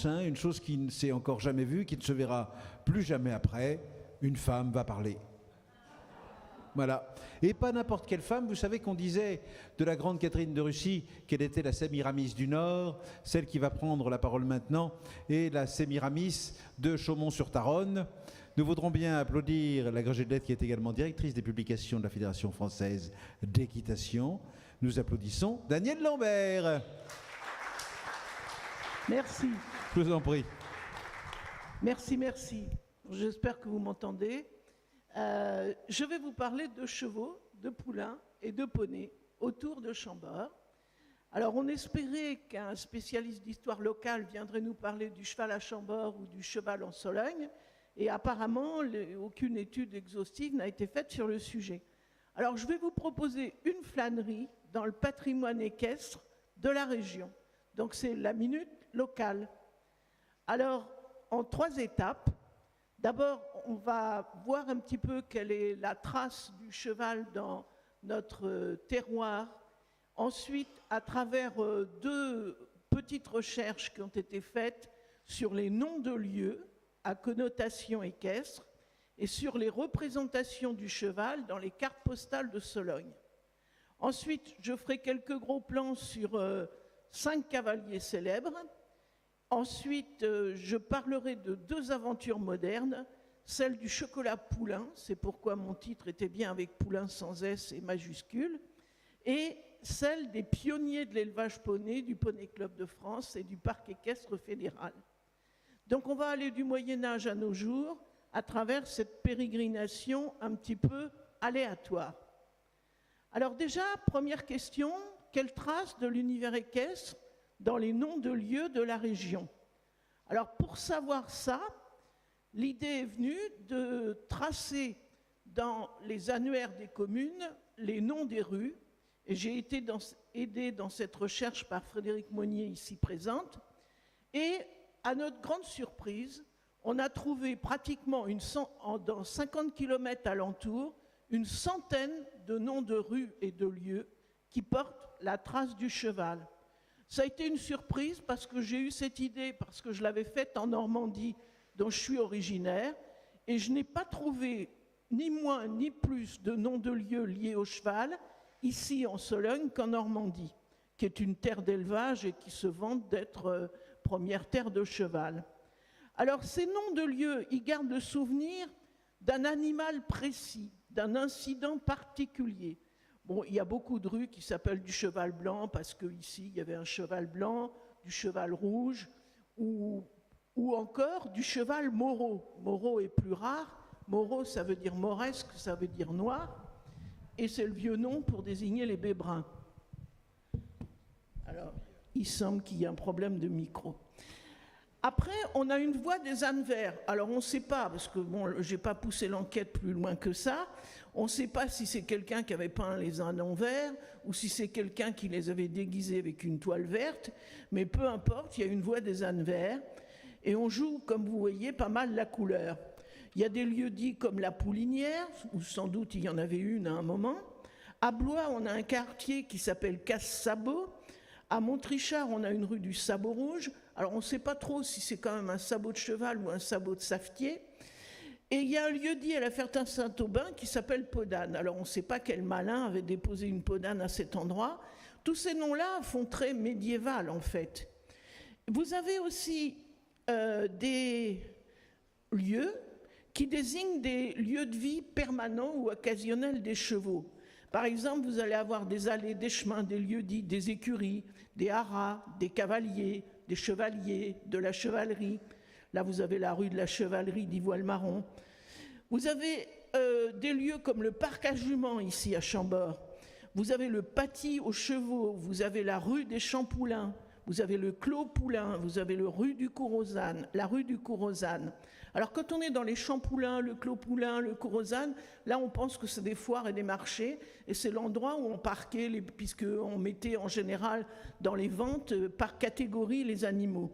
une chose qui ne s'est encore jamais vue, qui ne se verra plus jamais après, une femme va parler. Voilà. Et pas n'importe quelle femme. Vous savez qu'on disait de la grande Catherine de Russie qu'elle était la Sémiramis du Nord, celle qui va prendre la parole maintenant, et la Sémiramis de Chaumont-sur-Tharonne. Nous voudrons bien applaudir l'agrégée de lettres qui est également directrice des publications de la Fédération française d'équitation. Nous applaudissons Danielle Lambert. Merci. Je vous en prie. Merci, merci. J'espère que vous m'entendez. Je vais vous parler de chevaux, de poulains et de poneys autour de Chambord. Alors, on espérait qu'un spécialiste d'histoire locale viendrait nous parler du cheval à Chambord ou du cheval en Sologne, et apparemment, aucune étude exhaustive n'a été faite sur le sujet. Alors, je vais vous proposer une flânerie dans le patrimoine équestre de la région. Donc, c'est la minute locale. Alors, en 3 étapes. D'abord, on va voir un petit peu quelle est la trace du cheval dans notre terroir. Ensuite, à travers 2 petites recherches qui ont été faites sur les noms de lieux à connotation équestre et sur les représentations du cheval dans les cartes postales de Sologne. Ensuite, je ferai quelques gros plans sur 5 cavaliers célèbres. Ensuite, je parlerai de 2 aventures modernes, celle du chocolat poulain, c'est pourquoi mon titre était bien avec poulain sans S et majuscule, et celle des pionniers de l'élevage poney du Poney Club de France et du Parc équestre fédéral. Donc on va aller du Moyen-Âge à nos jours à travers cette pérégrination un petit peu aléatoire. Alors déjà, première question, quelle trace de l'univers équestre dans les noms de lieux de la région? Alors pour savoir ça, l'idée est venue de tracer dans les annuaires des communes les noms des rues, et j'ai été aidée dans cette recherche par Frédéric Monnier, ici présente, et à notre grande surprise, on a trouvé pratiquement dans 50 km alentour une centaine de noms de rues et de lieux qui portent la trace du cheval. Ça a été une surprise parce que j'ai eu cette idée, parce que je l'avais faite en Normandie, dont je suis originaire, et je n'ai pas trouvé ni moins ni plus de noms de lieux liés au cheval, ici en Sologne qu'en Normandie, qui est une terre d'élevage et qui se vante d'être première terre de cheval. Alors ces noms de lieux, ils gardent le souvenir d'un animal précis, d'un incident particulier. Bon, il y a beaucoup de rues qui s'appellent du cheval blanc parce qu'ici, il y avait un cheval blanc, du cheval rouge ou encore du cheval maureau. Maureau est plus rare. Maureau, ça veut dire mauresque, ça veut dire noir. Et c'est le vieux nom pour désigner les baies bruns. Alors, il semble qu'il y ait un problème de micro. Après, on a une voie des ânes verts. Alors, on ne sait pas, parce que bon, je n'ai pas poussé l'enquête plus loin que ça. On ne sait pas si c'est quelqu'un qui avait peint les ânes en vert ou si c'est quelqu'un qui les avait déguisés avec une toile verte. Mais peu importe, il y a une voie des ânes verts. Et on joue, comme vous voyez, pas mal la couleur. Il y a des lieux dits comme la Poulinière, où sans doute il y en avait une à un moment. À Blois, on a un quartier qui s'appelle Casse-Sabot. À Montrichard, on a une rue du Sabot Rouge. Alors, on ne sait pas trop si c'est quand même un sabot de cheval ou un sabot de savetier. Et il y a un lieu-dit à la Fertin-Saint-Aubin qui s'appelle Podane. Alors, on ne sait pas quel malin avait déposé une podane à cet endroit. Tous ces noms-là font très médiéval, en fait. Vous avez aussi des lieux qui désignent des lieux de vie permanents ou occasionnels des chevaux. Par exemple, vous allez avoir des allées, des chemins, des lieux-dits, des écuries, des haras, des cavaliers, des chevaliers, de la chevalerie. Là, vous avez la rue de la chevalerie d'Ivoile-Marron. Vous avez des lieux comme le parc à juments ici à Chambord. Vous avez le paty aux chevaux, vous avez la rue des Champoulins, vous avez le Clos Poulain, vous avez la rue du Cours aux ânes. Alors quand on est dans les Champoulins, le Clos Poulain, le Cours aux ânes, là on pense que c'est des foires et des marchés, et c'est l'endroit où on parquait, puisqu'on mettait en général dans les ventes par catégorie les animaux.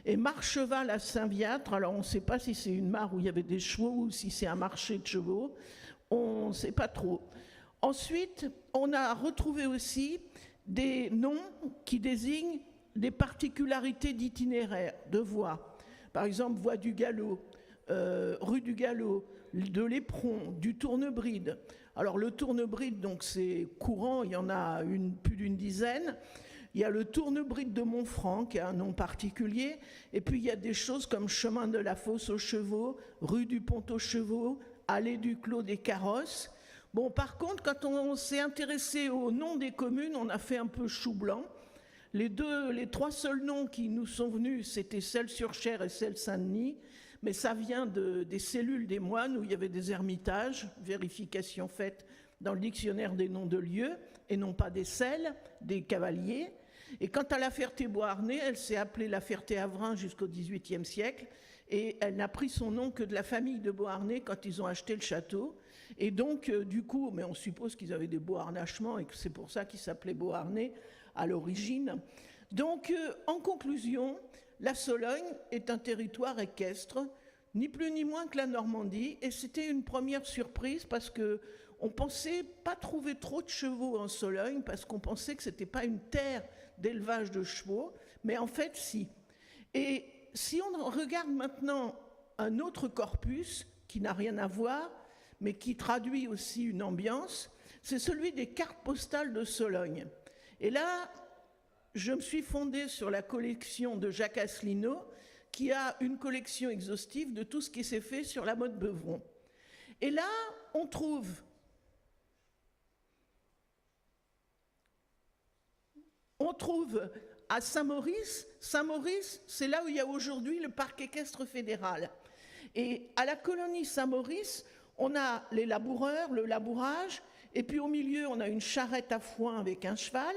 Et Marcheval à Saint-Viâtre, alors on ne sait pas si c'est une mare où il y avait des chevaux ou si c'est un marché de chevaux, on ne sait pas trop. Ensuite, on a retrouvé aussi des noms qui désignent des particularités d'itinéraire, de voies. Par exemple, voie du Galop, rue du Galop, de l'Éperon, du Tournebride. Alors le Tournebride, donc c'est courant, il y en a plus d'une dizaine. Il y a le Tournebride de Montfranc, qui a un nom particulier. Et puis il y a des choses comme chemin de la Fosse aux Chevaux, rue du Pont aux Chevaux, allée du Clos des Carrosses. Bon, par contre, quand on s'est intéressé au nom des communes, on a fait un peu chou blanc. Les trois seuls noms qui nous sont venus, c'était Celles-sur-Cher et Celles-Saint-Denis. Mais ça vient des cellules des moines où il y avait des ermitages, vérification faite dans le dictionnaire des noms de lieux, et non pas des selles, des cavaliers. Et quant à la Ferté-Beauharnais, elle s'est appelée la Ferté-Avrain jusqu'au XVIIIe siècle, et elle n'a pris son nom que de la famille de Beauharnais quand ils ont acheté le château. Et donc, du coup, mais on suppose qu'ils avaient des beauharnachements et que c'est pour ça qu'ils s'appelaient Beauharnais à l'origine. Donc, en conclusion, la Sologne est un territoire équestre, ni plus ni moins que la Normandie, et c'était une première surprise parce qu'on pensait pas trouver trop de chevaux en Sologne, parce qu'on pensait que c'était pas une terre d'élevage de chevaux, mais en fait, si. Et si on regarde maintenant un autre corpus qui n'a rien à voir, mais qui traduit aussi une ambiance, c'est celui des cartes postales de Sologne. Et là, je me suis fondée sur la collection de Jacques Asselineau, qui a une collection exhaustive de tout ce qui s'est fait sur la mode Beuvron. Et là, on trouve à Saint-Maurice, c'est là où il y a aujourd'hui le parc équestre fédéral. Et à la colonie Saint-Maurice, on a les laboureurs, le labourage, et puis au milieu, on a une charrette à foin avec un cheval.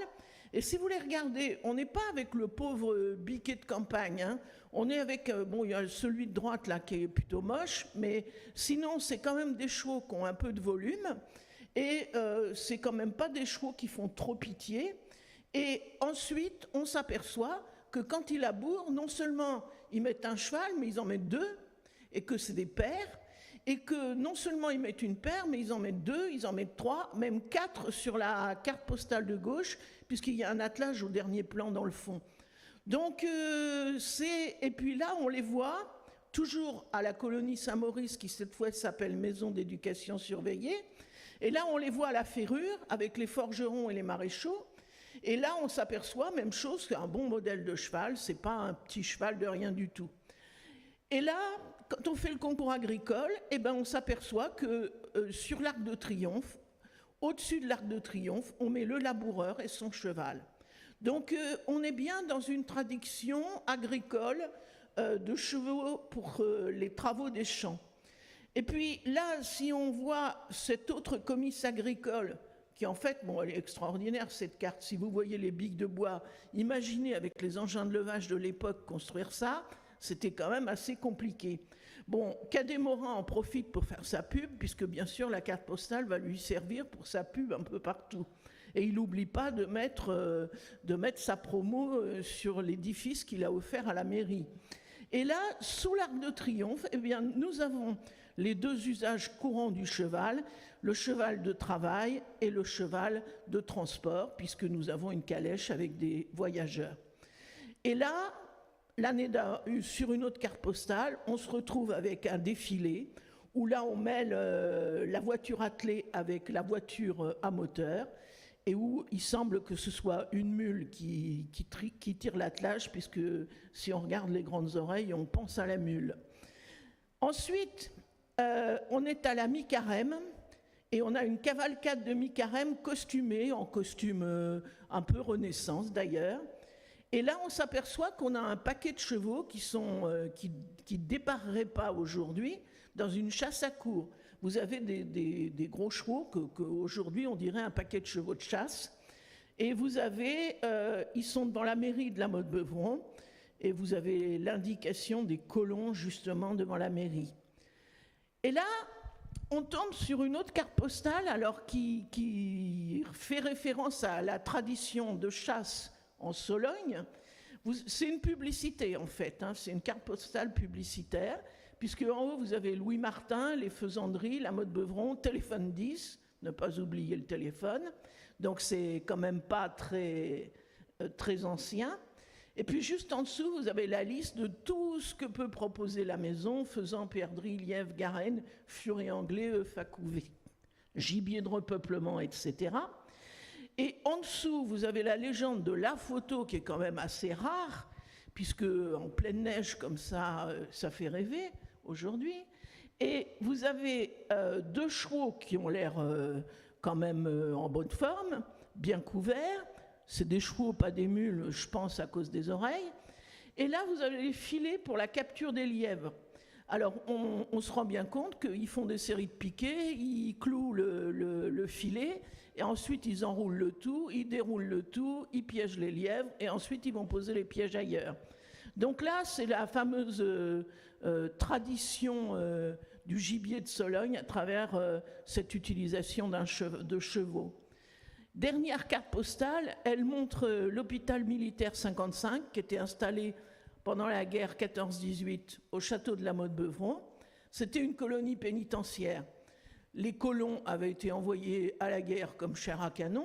Et si vous les regardez, on n'est pas avec le pauvre biquet de campagne, hein. On est avec, bon, il y a celui de droite là qui est plutôt moche, mais sinon c'est quand même des chevaux qui ont un peu de volume, et c'est quand même pas des chevaux qui font trop pitié. Et ensuite, on s'aperçoit que quand ils labourent, non seulement ils mettent un cheval, mais ils en mettent deux, et que c'est des paires, et que non seulement ils mettent une paire, mais ils en mettent deux, ils en mettent trois, même quatre sur la carte postale de gauche, puisqu'il y a un attelage au dernier plan dans le fond. Donc, et puis là, on les voit, toujours à la colonie Saint-Maurice, qui cette fois s'appelle Maison d'éducation surveillée, et là, on les voit à la ferrure, avec les forgerons et les maréchaux, et là, on s'aperçoit, même chose, qu'un bon modèle de cheval, c'est pas un petit cheval de rien du tout. Et là, quand on fait le concours agricole, eh ben on s'aperçoit que sur l'Arc de Triomphe, au-dessus de l'Arc de Triomphe, on met le laboureur et son cheval. Donc on est bien dans une tradition agricole de chevaux pour les travaux des champs. Et puis là, si on voit cette autre comice agricole, qui en fait, bon, elle est extraordinaire cette carte, si vous voyez les biques de bois, imaginez avec les engins de levage de l'époque construire ça, c'était quand même assez compliqué. Bon, Cadet Morin en profite pour faire sa pub, puisque bien sûr la carte postale va lui servir pour sa pub un peu partout. Et il n'oublie pas de mettre sa promo sur l'édifice qu'il a offert à la mairie. Et là, sous l'Arc de Triomphe, eh bien, nous avons les deux usages courants du cheval, le cheval de travail et le cheval de transport, puisque nous avons une calèche avec des voyageurs. Et là, sur une autre carte postale, on se retrouve avec un défilé où là on mêle la voiture attelée avec la voiture à moteur et où il semble que ce soit une mule qui tire l'attelage, puisque si on regarde les grandes oreilles, on pense à la mule. Ensuite, on est à la mi-carême et on a une cavalcade de mi-carême costumée, en costume un peu Renaissance d'ailleurs. Et là, on s'aperçoit qu'on a un paquet de chevaux qui dépareraient pas aujourd'hui dans une chasse à courre. Vous avez des gros chevaux qu'aujourd'hui on dirait un paquet de chevaux de chasse. Et vous avez, ils sont dans la mairie de la mode Beuvron, et vous avez l'indication des colons justement devant la mairie. Et là, on tombe sur une autre carte postale, alors qui fait référence à la tradition de chasse en Sologne. C'est une publicité en fait, hein, c'est une carte postale publicitaire, puisque en haut vous avez Louis Martin, les faisanderies, la mode Beuvron, téléphone 10, ne pas oublier le téléphone, donc c'est quand même pas très ancien. Et puis juste en dessous, vous avez la liste de tout ce que peut proposer la maison, faisan, perdrix, lièvre, garenne, furet anglais, œuf à couver, gibier de repeuplement, etc. Et en dessous, vous avez la légende de la photo qui est quand même assez rare, puisque en pleine neige comme ça, ça fait rêver aujourd'hui. Et vous avez 2 chevaux qui ont l'air quand même en bonne forme, bien couverts. C'est des chevaux, pas des mules, je pense, à cause des oreilles. Et là, vous avez les filets pour la capture des lièvres. Alors, on se rend bien compte qu'ils font des séries de piquets, ils clouent le filet, et ensuite ils enroulent le tout, ils déroulent le tout, ils piègent les lièvres, et ensuite ils vont poser les pièges ailleurs. Donc là, c'est la fameuse tradition du gibier de Sologne à travers cette utilisation de chevaux. Dernière carte postale, elle montre l'hôpital militaire 55 qui était installé pendant la guerre 14-18 au château de la Motte-Beuvron. C'était une colonie pénitentiaire. Les colons avaient été envoyés à la guerre comme chair à canon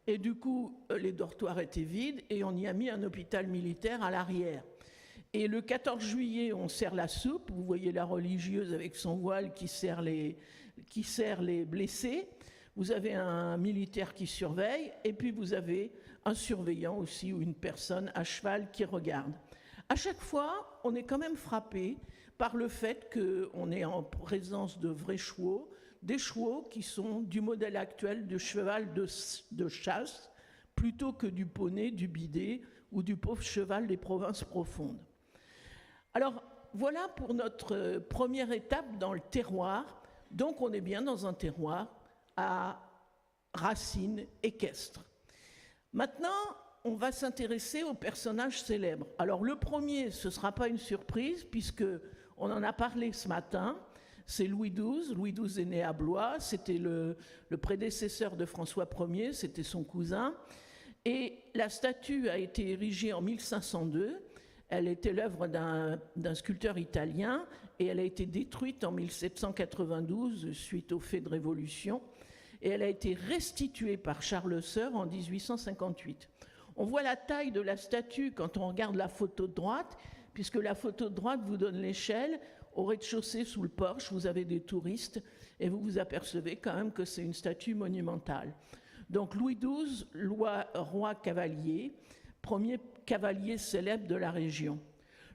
et du coup les dortoirs étaient vides et on y a mis un hôpital militaire à l'arrière. Et le 14 juillet, on sert la soupe. Vous voyez la religieuse avec son voile qui sert les blessés. Vous avez un militaire qui surveille, et puis vous avez un surveillant aussi, ou une personne à cheval qui regarde. À chaque fois, on est quand même frappé par le fait qu'on est en présence de vrais chevaux, des chevaux qui sont du modèle actuel de cheval de chasse, plutôt que du poney, du bidet, ou du pauvre cheval des provinces profondes. Alors, voilà pour notre première étape dans le terroir. Donc, on est bien dans un terroir à racines équestres. Maintenant, on va s'intéresser aux personnages célèbres. Alors le premier, ce ne sera pas une surprise puisqu'on en a parlé ce matin, c'est Louis XII. Louis XII est né à Blois, c'était le prédécesseur de François Ier, c'était son cousin. Et la statue a été érigée en 1502. Elle était l'œuvre d'un sculpteur italien et elle a été détruite en 1792 suite aux faits de Révolution. Et elle a été restituée par Charles Sœur en 1858. On voit la taille de la statue quand on regarde la photo de droite, puisque la photo de droite vous donne l'échelle. Au rez-de-chaussée, sous le porche, vous avez des touristes, et vous vous apercevez quand même que c'est une statue monumentale. Donc Louis XII, roi cavalier, premier cavalier célèbre de la région.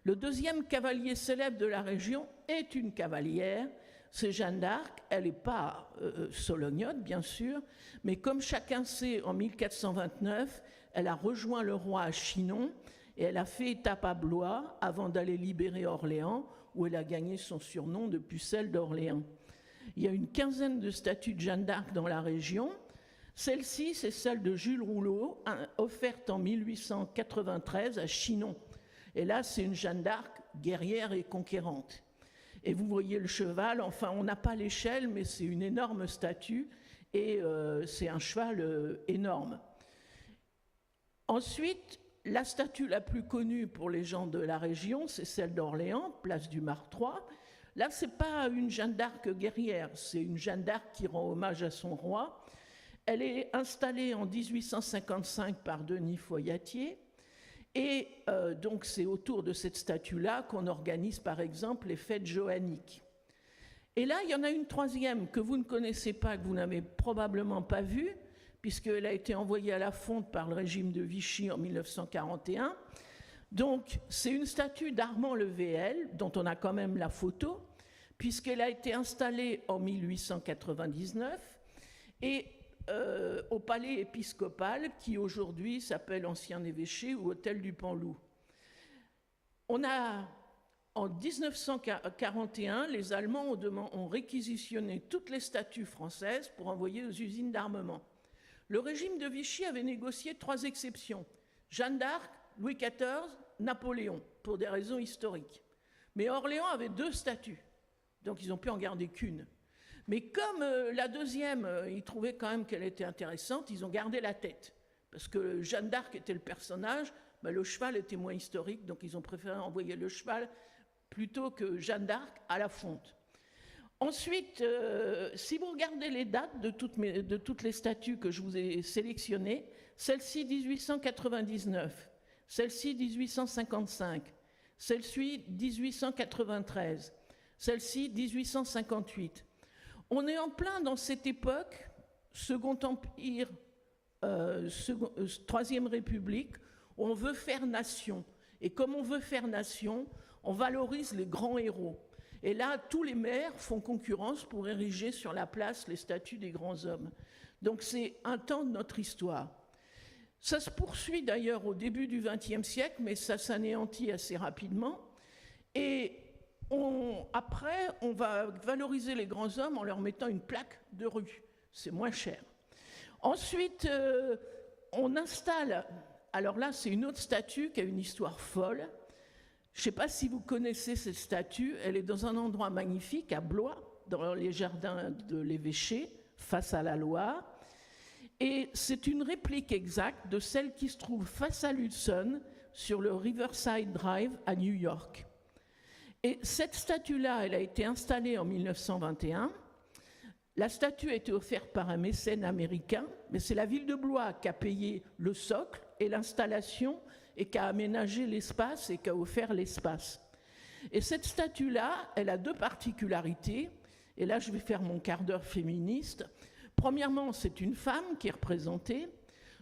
Le deuxième cavalier célèbre de la région est une cavalière, c'est Jeanne d'Arc. Elle n'est pas solognote, bien sûr, mais comme chacun sait, en 1429, elle a rejoint le roi à Chinon et elle a fait étape à Blois avant d'aller libérer Orléans, où elle a gagné son surnom de Pucelle d'Orléans. Il y a une quinzaine de statues de Jeanne d'Arc dans la région. Celle-ci, c'est celle de Jules Rouleau, offerte en 1893 à Chinon. Et là, c'est une Jeanne d'Arc guerrière et conquérante. Et vous voyez le cheval, enfin on n'a pas l'échelle, mais c'est une énorme statue et c'est un cheval énorme. Ensuite, la statue la plus connue pour les gens de la région, c'est celle d'Orléans, place du Martroi. Là, ce n'est pas une Jeanne d'Arc guerrière, c'est une Jeanne d'Arc qui rend hommage à son roi. Elle est installée en 1855 par Denis Foyatier. Et donc c'est autour de cette statue-là qu'on organise par exemple les fêtes joanniques. Et là, il y en a une troisième que vous ne connaissez pas, que vous n'avez probablement pas vue, puisqu'elle a été envoyée à la fonte par le régime de Vichy en 1941. Donc c'est une statue d'Armand Levéel, dont on a quand même la photo, puisqu'elle a été installée en 1899, et au palais épiscopal qui aujourd'hui s'appelle Ancien Évêché ou Hôtel du Panloup. On a, en 1941, les Allemands ont réquisitionné toutes les statues françaises pour envoyer aux usines d'armement. Le régime de Vichy avait négocié 3 exceptions: Jeanne d'Arc, Louis XIV, Napoléon, pour des raisons historiques. Mais Orléans avait 2 statues, donc ils n'ont pu en garder qu'une. Mais comme la deuxième, ils trouvaient quand même qu'elle était intéressante, ils ont gardé la tête. Parce que Jeanne d'Arc était le personnage, ben le cheval était moins historique, donc ils ont préféré envoyer le cheval plutôt que Jeanne d'Arc à la fonte. Ensuite, si vous regardez les dates de toutes les statues que je vous ai sélectionnées, celle-ci 1899, celle-ci 1855, celle-ci 1893, celle-ci 1858. On est en plein dans cette époque, Second Empire, Troisième République, où on veut faire nation. Et comme on veut faire nation, on valorise les grands héros. Et là, tous les maires font concurrence pour ériger sur la place les statues des grands hommes. Donc c'est un temps de notre histoire. Ça se poursuit d'ailleurs au début du XXe siècle, mais ça s'anéantit assez rapidement. Et après, on va valoriser les grands hommes en leur mettant une plaque de rue. C'est moins cher. Ensuite, on installe... Alors là, c'est une autre statue qui a une histoire folle. Je ne sais pas si vous connaissez cette statue. Elle est dans un endroit magnifique, à Blois, dans les jardins de l'évêché, face à la Loire. Et c'est une réplique exacte de celle qui se trouve face à l'Hudson, sur le Riverside Drive à New York. Et cette statue-là, elle a été installée en 1921. La statue a été offerte par un mécène américain, mais c'est la ville de Blois qui a payé le socle et l'installation et qui a aménagé l'espace et qui a offert l'espace. Et cette statue-là, elle a deux particularités. Et là, je vais faire mon quart d'heure féministe. Premièrement, c'est une femme qui est représentée.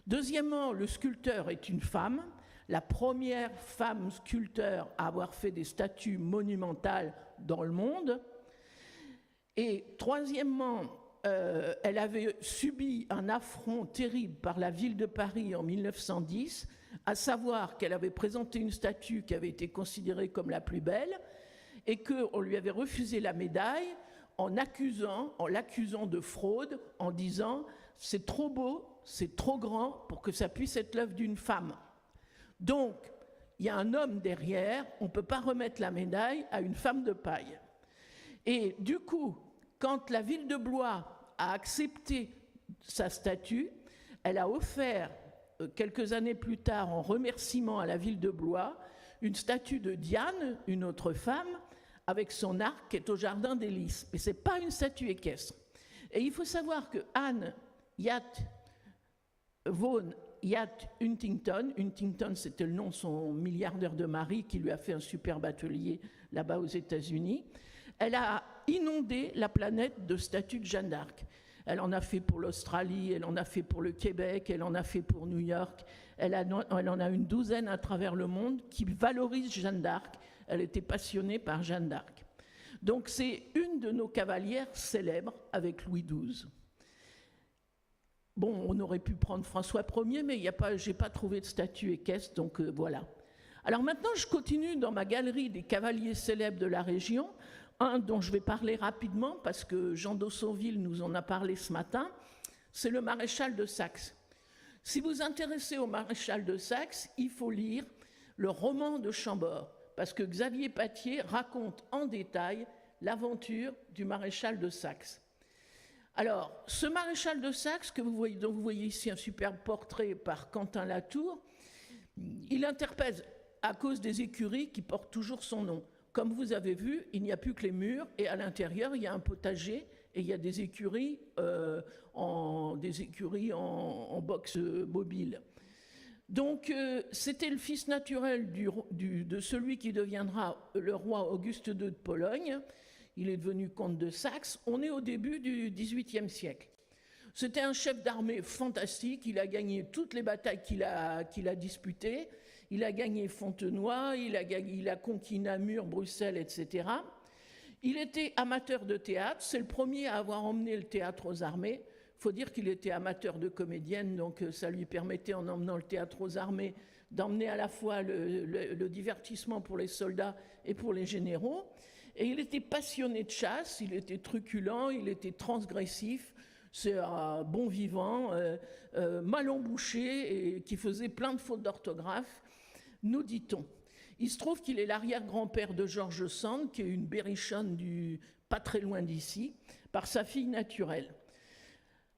Deuxièmement, le sculpteur est une femme, la première femme sculpteur à avoir fait des statues monumentales dans le monde. Et troisièmement, elle avait subi un affront terrible par la ville de Paris en 1910, à savoir qu'elle avait présenté une statue qui avait été considérée comme la plus belle et qu'on lui avait refusé la médaille en l'accusant de fraude, en disant « c'est trop beau, c'est trop grand pour que ça puisse être l'œuvre d'une femme ». Donc, il y a un homme derrière, on ne peut pas remettre la médaille à une femme de paille. Et du coup, quand la ville de Blois a accepté sa statue, elle a offert, quelques années plus tard, en remerciement à la ville de Blois, une statue de Diane, une autre femme, avec son arc qui est au jardin des Lys. Mais ce n'est pas une statue équestre. Et il faut savoir que Anne Vaughan Huntington, Huntington c'était le nom de son milliardaire de mari qui lui a fait un superbe atelier là-bas aux États-Unis, elle a inondé la planète de statues de Jeanne d'Arc. Elle en a fait pour l'Australie, elle en a fait pour le Québec, elle en a fait pour New York, elle en a une douzaine à travers le monde qui valorisent Jeanne d'Arc. Elle était passionnée par Jeanne d'Arc. Donc c'est une de nos cavalières célèbres avec Louis XII. Bon, on aurait pu prendre François Ier, mais je n'ai pas trouvé de statue équestre, donc voilà. Alors maintenant, je continue dans ma galerie des cavaliers célèbres de la région, un dont je vais parler rapidement parce que Jean d'Aussonville nous en a parlé ce matin, c'est le maréchal de Saxe. Si vous vous intéressez au maréchal de Saxe, il faut lire le roman de Chambord, parce que Xavier Pattier raconte en détail l'aventure du maréchal de Saxe. Alors, ce maréchal de Saxe, dont vous voyez ici un superbe portrait par Quentin Latour, il interpelle à cause des écuries qui portent toujours son nom. Comme vous avez vu, il n'y a plus que les murs et à l'intérieur, il y a un potager et il y a des écuries en box mobile. Donc, c'était le fils naturel de celui qui deviendra le roi Auguste II de Pologne. Il est devenu comte de Saxe. On est au début du XVIIIe siècle. C'était un chef d'armée fantastique. Il a gagné toutes les batailles qu'il a disputées. Il a gagné Fontenoy, il a conquis Namur, Bruxelles, etc. Il était amateur de théâtre. C'est le premier à avoir emmené le théâtre aux armées. Il faut dire qu'il était amateur de comédienne, donc ça lui permettait, en emmenant le théâtre aux armées, d'emmener à la fois le divertissement pour les soldats et pour les généraux. Et il était passionné de chasse, il était truculent, il était transgressif. C'est un bon vivant, mal embouché et qui faisait plein de fautes d'orthographe, nous dit-on. Il se trouve qu'il est l'arrière-grand-père de George Sand, qui est une berrichonne pas très loin d'ici, par sa fille naturelle.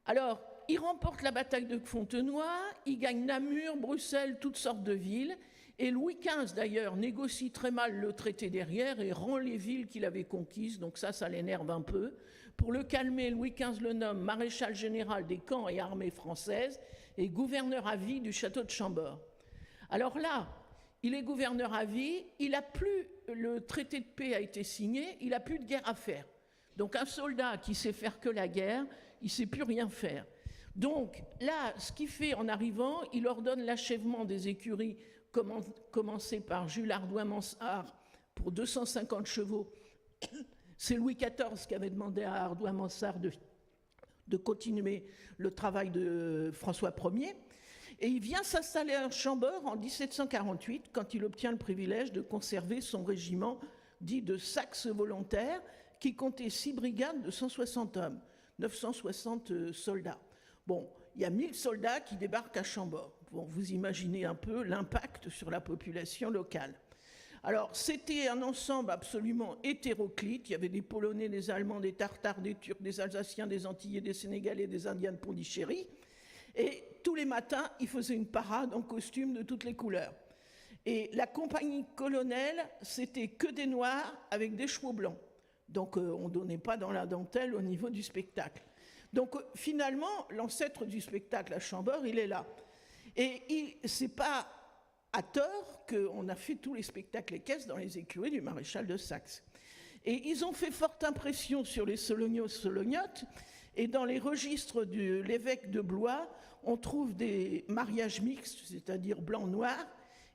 Alors, il remporte la bataille de Fontenoy, il gagne Namur, Bruxelles, toutes sortes de villes, et Louis XV, d'ailleurs, négocie très mal le traité derrière et rend les villes qu'il avait conquises, donc ça l'énerve un peu. Pour le calmer, Louis XV le nomme maréchal général des camps et armées françaises et gouverneur à vie du château de Chambord. Alors là, il est gouverneur à vie, le traité de paix a été signé, il n'a plus de guerre à faire. Donc un soldat qui sait faire que la guerre, il ne sait plus rien faire. Donc là, ce qu'il fait en arrivant, il ordonne l'achèvement des écuries commencées par Jules Hardouin-Mansart pour 250 chevaux. C'est Louis XIV qui avait demandé à Hardouin-Mansart de continuer le travail de François Ier. Et il vient s'installer à Chambord en 1748, quand il obtient le privilège de conserver son régiment dit de Saxe volontaire, qui comptait 6 brigades de 160 hommes, 960 soldats. Bon, il y a 1000 soldats qui débarquent à Chambord. Bon, vous imaginez un peu l'impact sur la population locale. Alors, c'était un ensemble absolument hétéroclite. Il y avait des Polonais, des Allemands, des Tartares, des Turcs, des Alsaciens, des Antillais, des Sénégalais, des Indiens de Pondichéry. Et tous les matins, ils faisaient une parade en costume de toutes les couleurs. Et la compagnie colonelle, c'était que des Noirs avec des chevaux blancs. Donc, on ne donnait pas dans la dentelle au niveau du spectacle. Donc, finalement, l'ancêtre du spectacle à Chambord, il est là. Et c'est pas à tort qu'on a fait tous les spectacles équestres dans les écuries du maréchal de Saxe. Et ils ont fait forte impression sur les Solognos-Solognotes, et dans les registres de l'évêque de Blois, on trouve des mariages mixtes, c'est-à-dire blanc-noir,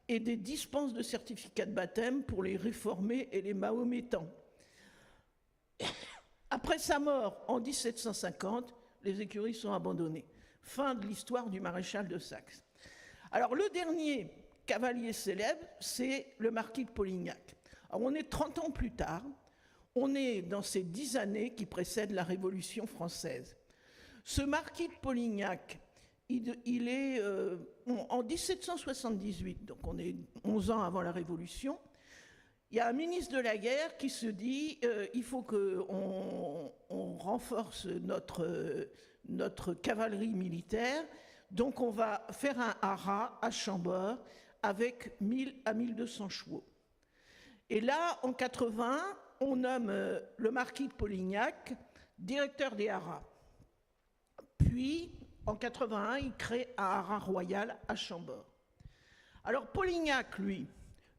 et des dispenses de certificats de baptême pour les réformés et les mahométans. Après sa mort, en 1750, les écuries sont abandonnées. Fin de l'histoire du maréchal de Saxe. Alors, le dernier cavalier célèbre, c'est le marquis de Polignac. Alors, on est 30 ans plus tard, on est dans ces 10 années qui précèdent la Révolution française. Ce marquis de Polignac, il est en 1778, donc on est 11 ans avant la Révolution. Il y a un ministre de la guerre qui se dit il faut qu'on renforce notre cavalerie militaire, donc on va faire un haras à Chambord avec 1000 à 1200 chevaux. Et là, en 80, on nomme le marquis de Polignac directeur des haras. Puis, en 81, il crée un haras royal à Chambord. Alors, Polignac, lui,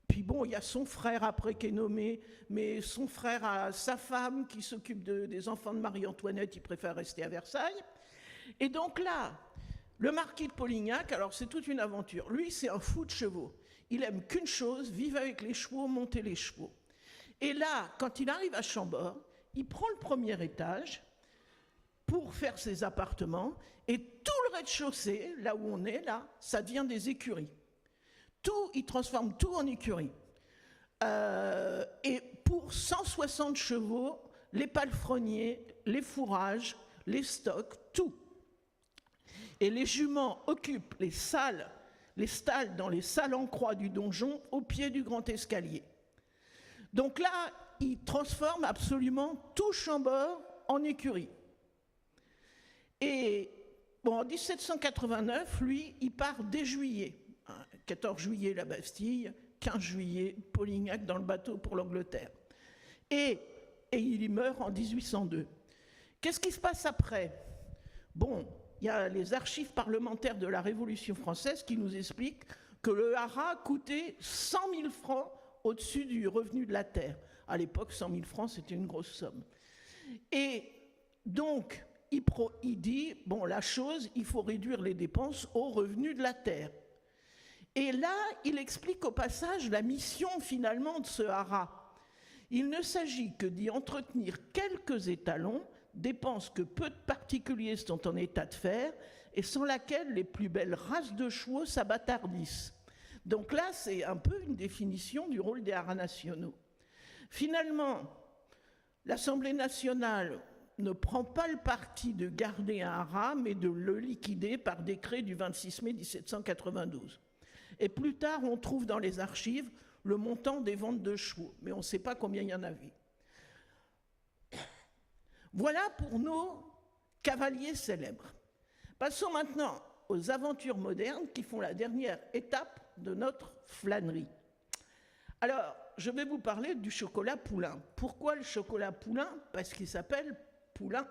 puis bon, il y a son frère après qui est nommé, mais son frère a sa femme qui s'occupe des enfants de Marie-Antoinette, il préfère rester à Versailles. Et donc là, le marquis de Polignac, alors c'est toute une aventure. Lui, c'est un fou de chevaux. Il aime qu'une chose, vivre avec les chevaux, monter les chevaux. Et là, quand il arrive à Chambord, il prend le premier étage pour faire ses appartements, et tout le rez-de-chaussée, là où on est, là, ça devient des écuries. Tout, il transforme tout en écurie. Et pour 160 chevaux, les palefreniers, les fourrages, les stocks, tout. Et les juments occupent les stalles dans les salles en croix du donjon au pied du grand escalier. Donc là, il transforme absolument tout Chambord en écurie. Et bon, en 1789, lui, il part dès juillet. 14 juillet, la Bastille, 15 juillet, Polignac dans le bateau pour l'Angleterre. Et il y meurt en 1802. Qu'est-ce qui se passe après? Bon, il y a les archives parlementaires de la Révolution française qui nous expliquent que le haras coûtait 100 000 francs au-dessus du revenu de la terre. À l'époque, 100 000 francs, c'était une grosse somme. Et donc, il dit, bon, la chose, il faut réduire les dépenses au revenu de la terre. Et là, il explique au passage la mission, finalement, de ce haras. Il ne s'agit que d'y entretenir quelques étalons, dépenses que peu de particuliers sont en état de faire, et sans laquelle les plus belles races de chevaux s'abâtardissent. Donc là, c'est un peu une définition du rôle des haras nationaux. Finalement, l'Assemblée nationale ne prend pas le parti de garder un haras, mais de le liquider par décret du 26 mai 1792. Et plus tard, on trouve dans les archives le montant des ventes de chevaux, mais on ne sait pas combien il y en avait. Voilà pour nos cavaliers célèbres. Passons maintenant aux aventures modernes qui font la dernière étape de notre flânerie. Alors, je vais vous parler du chocolat Poulain. Pourquoi le chocolat Poulain? Parce qu'il s'appelle Poulain.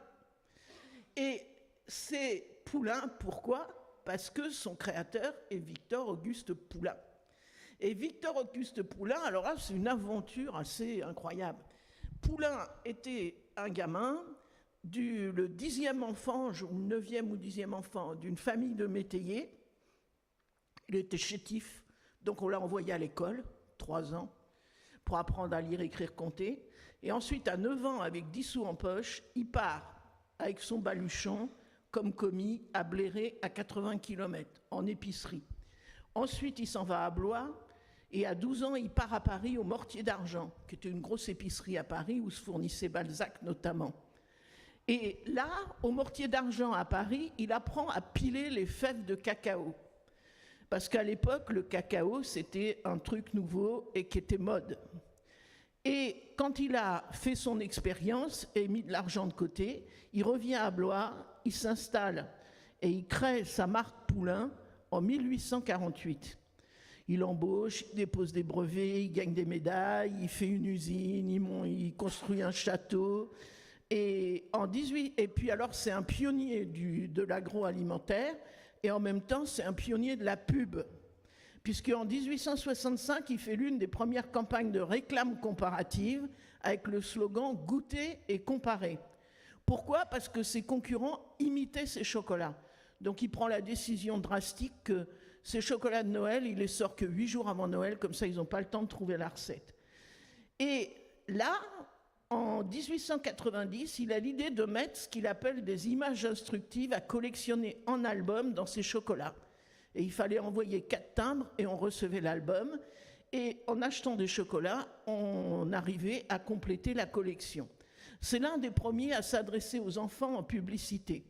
Et c'est Poulain, pourquoi? Parce que son créateur est Victor-Auguste Poulain. Et Victor-Auguste Poulain, alors là, c'est une aventure assez incroyable. Poulain était un gamin, le 10e enfant, ou 9e ou 10e enfant d'une famille de métayers. Il était chétif, donc on l'a envoyé à l'école, 3 ans, pour apprendre à lire, écrire, compter. Et ensuite, à 9 ans, avec 10 sous en poche, il part avec son baluchon, comme commis, à Bléré, à 80 km, en épicerie. Ensuite, il s'en va à Blois, et à 12 ans, il part à Paris au Mortier d'Argent, qui était une grosse épicerie à Paris, où se fournissait Balzac notamment. Et là, au Mortier d'Argent à Paris, il apprend à piler les fèves de cacao. Parce qu'à l'époque, le cacao, c'était un truc nouveau et qui était mode. Et quand il a fait son expérience et mis de l'argent de côté, il revient à Blois, il s'installe et il crée sa marque Poulain en 1848. Il embauche, il dépose des brevets, il gagne des médailles, il fait une usine, il construit un château. Et puis alors c'est un pionnier de l'agroalimentaire et en même temps c'est un pionnier de la pub. Puisqu'en 1865, il fait l'une des premières campagnes de réclame comparative avec le slogan « Goûter et comparer ». Pourquoi ? Parce que ses concurrents imitaient ses chocolats. Donc il prend la décision drastique que ces chocolats de Noël, il les sort que 8 jours avant Noël, comme ça ils n'ont pas le temps de trouver la recette. Et là, en 1890, il a l'idée de mettre ce qu'il appelle des images instructives à collectionner en album dans ses chocolats. Et il fallait envoyer 4 timbres et on recevait l'album. Et en achetant des chocolats, on arrivait à compléter la collection. C'est l'un des premiers à s'adresser aux enfants en publicité.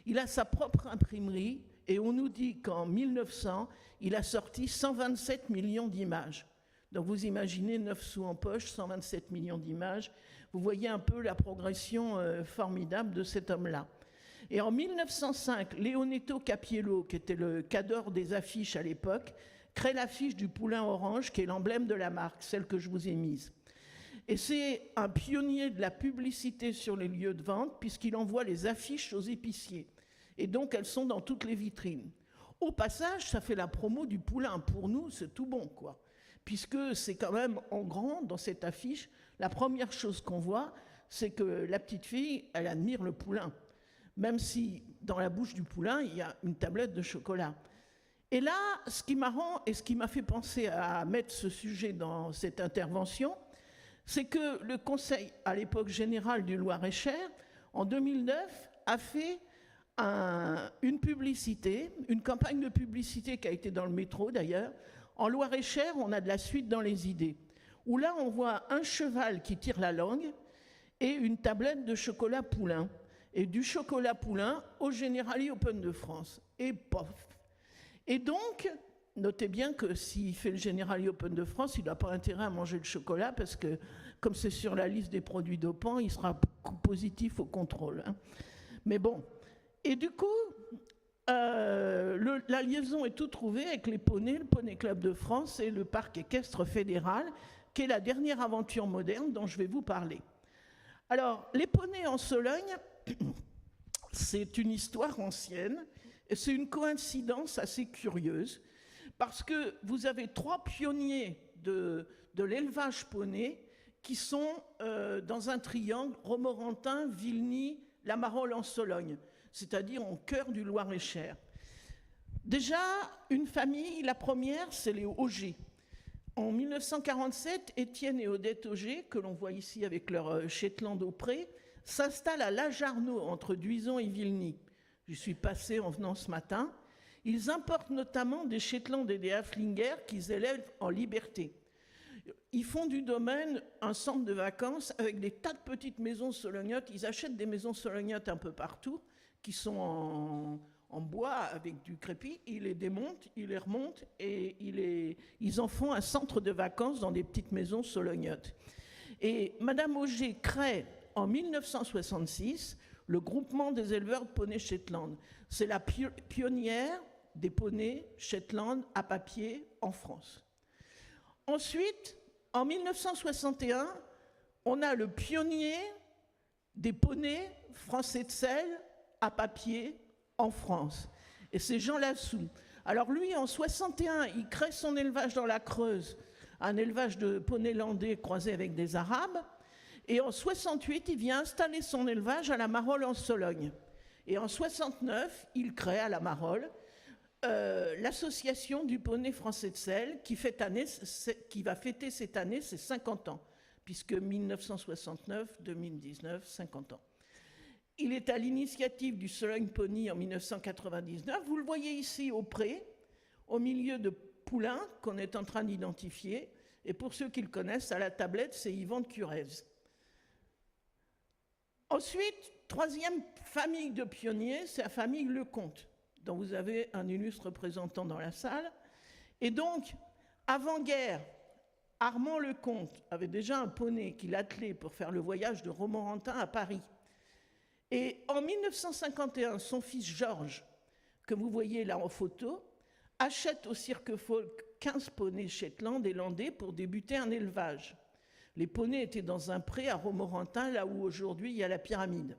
Il a sa propre imprimerie et on nous dit qu'en 1900, il a sorti 127 millions d'images. Donc vous imaginez 9 sous en poche, 127 millions d'images. Vous voyez un peu la progression formidable de cet homme-là. Et en 1905, Leonetto Capiello, qui était le cadre des affiches à l'époque, crée l'affiche du poulain orange, qui est l'emblème de la marque, celle que je vous ai mise. Et c'est un pionnier de la publicité sur les lieux de vente, puisqu'il envoie les affiches aux épiciers. Et donc, elles sont dans toutes les vitrines. Au passage, ça fait la promo du poulain. Pour nous, c'est tout bon, quoi. Puisque c'est quand même en grand, dans cette affiche, la première chose qu'on voit, c'est que la petite fille, elle admire le poulain. Même si dans la bouche du poulain, il y a une tablette de chocolat. Et là, ce qui est marrant et ce qui m'a fait penser à mettre ce sujet dans cette intervention, c'est que le Conseil, à l'époque général du Loir-et-Cher, en 2009, a fait une publicité, une campagne de publicité qui a été dans le métro d'ailleurs. En Loir-et-Cher, on a de la suite dans les idées, où là, on voit un cheval qui tire la langue et une tablette de chocolat poulain. Et du chocolat poulain au Generali Open de France. Et pof. Et donc, notez bien que s'il fait le Generali Open de France, il n'a pas intérêt à manger le chocolat parce que, comme c'est sur la liste des produits dopants, il sera positif au contrôle. Hein. Mais bon. Et du coup, la liaison est tout trouvée avec les poneys, le Poney Club de France et le Parc équestre fédéral, qui est la dernière aventure moderne dont je vais vous parler. Alors, les poneys en Sologne, c'est une histoire ancienne et c'est une coïncidence assez curieuse parce que vous avez 3 pionniers de l'élevage poney qui sont dans un triangle Romorantin, Vilny, La Marolles en Sologne, c'est-à-dire au cœur du Loir-et-Cher. Déjà, une famille, la première, c'est les Auger. En 1947, Étienne et Odette Auger, que l'on voit ici avec leur Shetland au pré, s'installent à Lajarnaud, entre Duison et Vilny. Je suis passée en venant ce matin. Ils importent notamment des Shetland et des Haflinger qu'ils élèvent en liberté. Ils font du domaine un centre de vacances avec des tas de petites maisons solognottes. Ils achètent des maisons solognottes un peu partout, qui sont en bois avec du crépi. Ils les démontent, ils les remontent et ils en font un centre de vacances dans des petites maisons solognottes. Et Madame Auger crée en 1966 le groupement des éleveurs de poneys Shetland. C'est la pionnière des poneys Shetland à papier en France. Ensuite, en 1961, on a le pionnier des poneys français de sel à papier en France. Et c'est Jean Lassou. Alors lui, en 61, il crée son élevage dans la Creuse, un élevage de poneys landais croisés avec des Arabes. Et en 68, il vient installer son élevage à la Marolles en Sologne. Et en 69, il crée à la Marolles l'association du poney français de sel qui va fêter cette année ses 50 ans, puisque 1969, 2019, 50 ans. Il est à l'initiative du Sologne Pony en 1999. Vous le voyez ici au pré, au milieu de poulains qu'on est en train d'identifier. Et pour ceux qui le connaissent, à la tablette, c'est Yvan de Curez. Ensuite, troisième famille de pionniers, c'est la famille Lecomte, dont vous avez un illustre représentant dans la salle. Et donc, avant-guerre, Armand Lecomte avait déjà un poney qu'il attelait pour faire le voyage de Romorantin à Paris. Et en 1951, son fils Georges, que vous voyez là en photo, achète au Cirque Folk 15 poneys Shetland et landais pour débuter un élevage. Les poneys étaient dans un pré à Romorantin, là où aujourd'hui il y a la pyramide.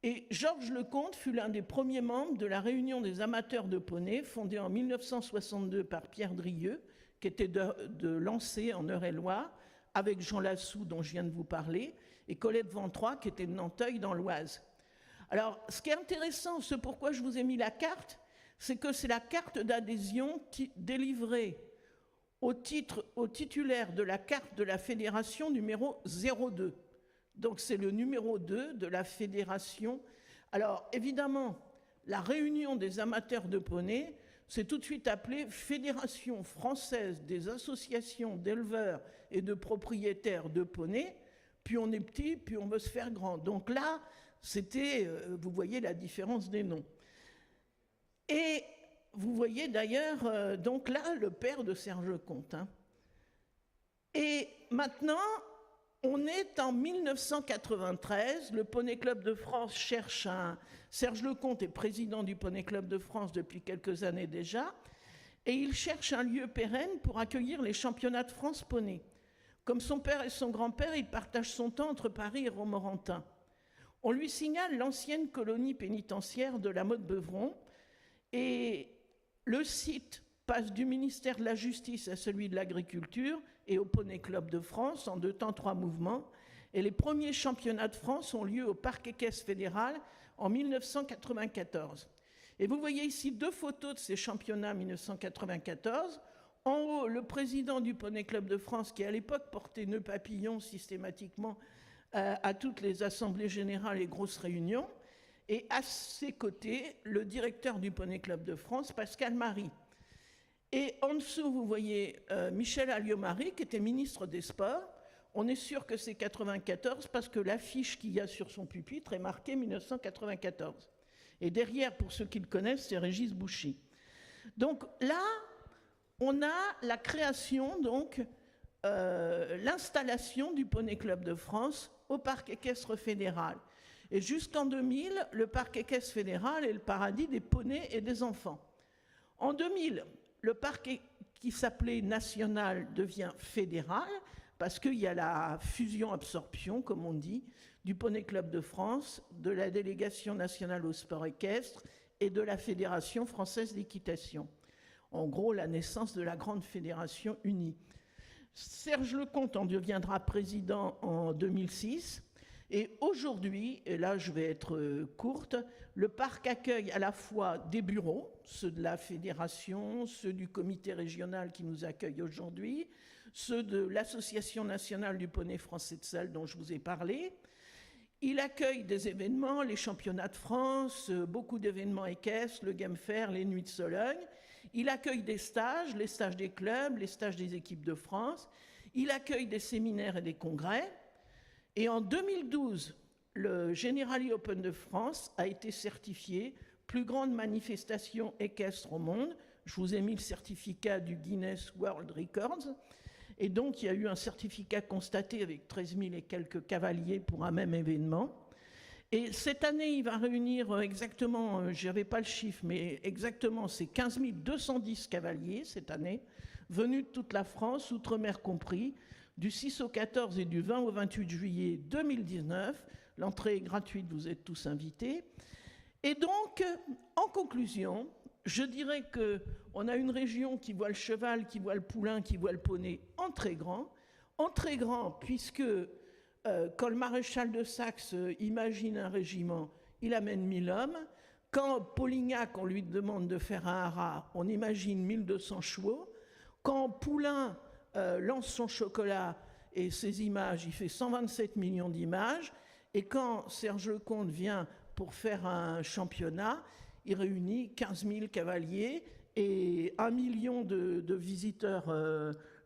Et Georges Lecomte fut l'un des premiers membres de la Réunion des amateurs de poneys, fondée en 1962 par Pierre Drieux, qui était de Lancé en Eure-et-Loire, avec Jean Lassou, dont je viens de vous parler, et Colette Ventroy, qui était de Nanteuil, dans l'Oise. Alors, ce qui est intéressant, ce pourquoi je vous ai mis la carte, c'est que c'est la carte d'adhésion délivrée au titulaire de la carte de la fédération numéro 02. Donc c'est le numéro 2 de la fédération. Alors évidemment, la réunion des amateurs de poney, c'est tout de suite appelée Fédération française des associations d'éleveurs et de propriétaires de poneys. Puis on est petit, puis on veut se faire grand. Donc là, c'était, vous voyez la différence des noms. Et vous voyez d'ailleurs, donc là, le père de Serge Lecomte. Hein. Et maintenant, on est en 1993, le Poney Club de France cherche un... Serge Lecomte est président du Poney Club de France depuis quelques années déjà, et il cherche un lieu pérenne pour accueillir les championnats de France poney. Comme son père et son grand-père, il partage son temps entre Paris et Romorantin. On lui signale l'ancienne colonie pénitentiaire de la Motte-Beuvron, et le site passe du ministère de la Justice à celui de l'Agriculture et au Poney Club de France en 2 temps 3 mouvements. Et les premiers championnats de France ont lieu au Parc Équestre Fédéral en 1994. Et vous voyez ici 2 photos de ces championnats 1994. En haut, le président du Poney Club de France, qui à l'époque portait nœud papillon systématiquement à toutes les assemblées générales et grosses réunions. Et à ses côtés, le directeur du Poney Club de France, Pascal Marie. Et en dessous, vous voyez Michel Alliot-Marie, qui était ministre des Sports. On est sûr que c'est 94 parce que l'affiche qu'il y a sur son pupitre est marquée 1994. Et derrière, pour ceux qui le connaissent, c'est Régis Bouchy. Donc là, on a la création, donc l'installation du Poney Club de France au Parc Équestre Fédéral. Et jusqu'en 2000, le Parc Équestre Fédéral est le paradis des poneys et des enfants. En 2000, le parc qui s'appelait national devient fédéral parce qu'il y a la fusion-absorption, comme on dit, du Poney Club de France, de la délégation nationale au sport équestre et de la Fédération française d'équitation. En gros, la naissance de la grande fédération unie. Serge Lecomte en deviendra président en 2006. Et aujourd'hui, et là je vais être courte, le parc accueille à la fois des bureaux, ceux de la fédération, ceux du comité régional qui nous accueille aujourd'hui, ceux de l'Association nationale du poney français de sel dont je vous ai parlé. Il accueille des événements, les championnats de France, beaucoup d'événements équestres, le Game Fair, les Nuits de Sologne. Il accueille des stages, les stages des clubs, les stages des équipes de France. Il accueille des séminaires et des congrès. Et en 2012, le Generali Open de France a été certifié plus grande manifestation équestre au monde. Je vous ai mis le certificat du Guinness World Records. Et donc, il y a eu un certificat constaté avec 13 000 et quelques cavaliers pour un même événement. Et cette année, il va réunir exactement, je n'avais pas le chiffre, mais exactement, c'est 15 210 cavaliers cette année, venus de toute la France, outre-mer compris, du 6 au 14 et du 20 au 28 juillet 2019. L'entrée est gratuite, vous êtes tous invités. Et donc, en conclusion, je dirais qu'on a une région qui voit le cheval, qui voit le poulain, qui voit le poney en très grand, puisque quand le maréchal de Saxe imagine un régiment, il amène 1000 hommes. Quand Polignac, on lui demande de faire un haras, on imagine 1200 chevaux. Quand Poulain lance son chocolat et ses images, il fait 127 millions d'images. Et quand Serge Lecomte vient pour faire un championnat, il réunit 15 000 cavaliers et 1 million de visiteurs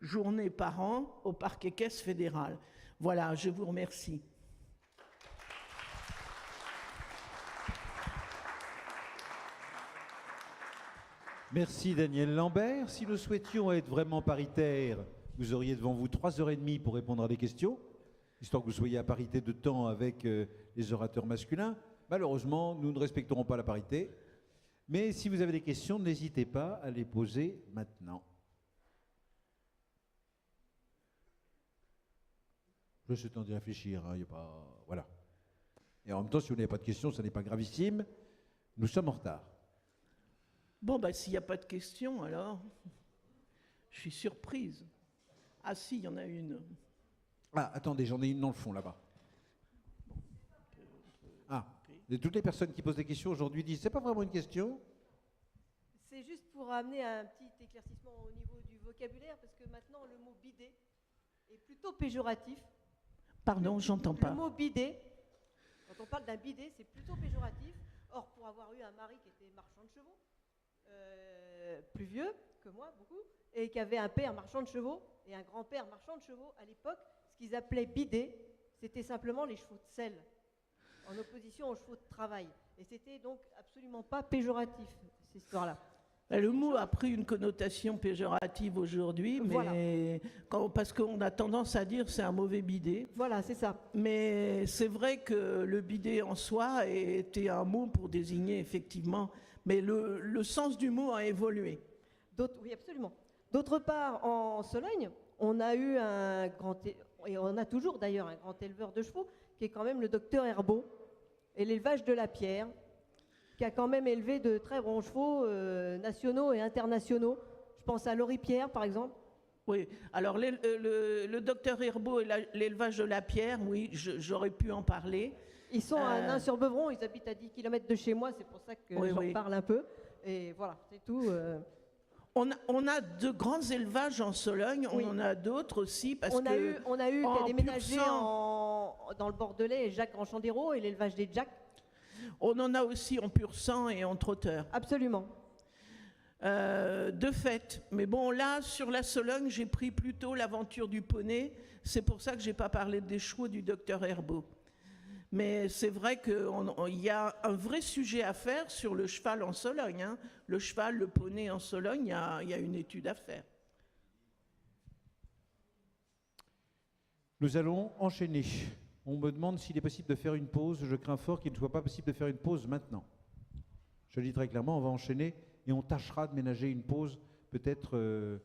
journée par an au parc équestre fédéral. Voilà, je vous remercie. Merci Daniel Lambert. Si nous souhaitions être vraiment paritaires, vous auriez devant vous 3h30 pour répondre à des questions, histoire que vous soyez à parité de temps avec les orateurs masculins. Malheureusement, nous ne respecterons pas la parité. Mais si vous avez des questions, n'hésitez pas à les poser maintenant. Je suis temps d'y réfléchir, hein, y a pas... Voilà. Et en même temps, si vous n'avez pas de questions, ça n'est pas gravissime. Nous sommes en retard. Bon, bah, s'il n'y a pas de questions, alors, je suis surprise. Ah si, il y en a une. Ah, attendez, j'en ai une dans le fond, là-bas. Ah, et toutes les personnes qui posent des questions aujourd'hui disent, c'est pas vraiment une question. C'est juste pour amener un petit éclaircissement au niveau du vocabulaire, parce que maintenant, le mot bidet est plutôt péjoratif. Pardon, j'entends pas. Le mot bidet, quand on parle d'un bidet, c'est plutôt péjoratif. Or, pour avoir eu un mari qui était marchand de chevaux, plus vieux que moi, beaucoup, et qui avait un père marchand de chevaux et un grand-père marchand de chevaux, à l'époque, ce qu'ils appelaient bidet, c'était simplement les chevaux de selle, en opposition aux chevaux de travail. Et c'était donc absolument pas péjoratif, cette histoire-là. Le mot a pris une connotation péjorative aujourd'hui, mais voilà. Parce qu'on a tendance à dire c'est un mauvais bidet. Voilà, c'est ça. Mais c'est vrai que le bidet en soi était un mot pour désigner effectivement, mais le sens du mot a évolué. Oui, absolument. D'autre part, en Sologne, on a eu et on a toujours d'ailleurs un grand éleveur de chevaux, qui est quand même le docteur Herbeau, et l'élevage de la Pierre, qui a quand même élevé de très bons chevaux nationaux et internationaux. Je pense à Laurie Pierre, par exemple. Oui, alors le docteur Herbeau et l'élevage de la Pierre, oui, j'aurais pu en parler. Ils sont à Nain-sur-Beuvron, ils habitent à 10 km de chez moi, c'est pour ça que j'en parle un peu. Et voilà, c'est tout. On a de grands élevages en Sologne, on en a d'autres aussi. Parce on a eu qui a déménagé dans le Bordelais, Jacques Ranchandéro, et l'élevage des Jacques. On en a aussi en pur sang et en trotteur. Absolument. De fait. Mais bon, là, sur la Sologne, j'ai pris plutôt l'aventure du poney. C'est pour ça que je n'ai pas parlé des chevaux du docteur Herbeau. Mais c'est vrai qu'il y a un vrai sujet à faire sur le cheval en Sologne. Hein. Le cheval, le poney en Sologne, il y a une étude à faire. Nous allons enchaîner. On me demande s'il est possible de faire une pause. Je crains fort qu'il ne soit pas possible de faire une pause maintenant. Je le dis très clairement, on va enchaîner et on tâchera de ménager une pause peut-être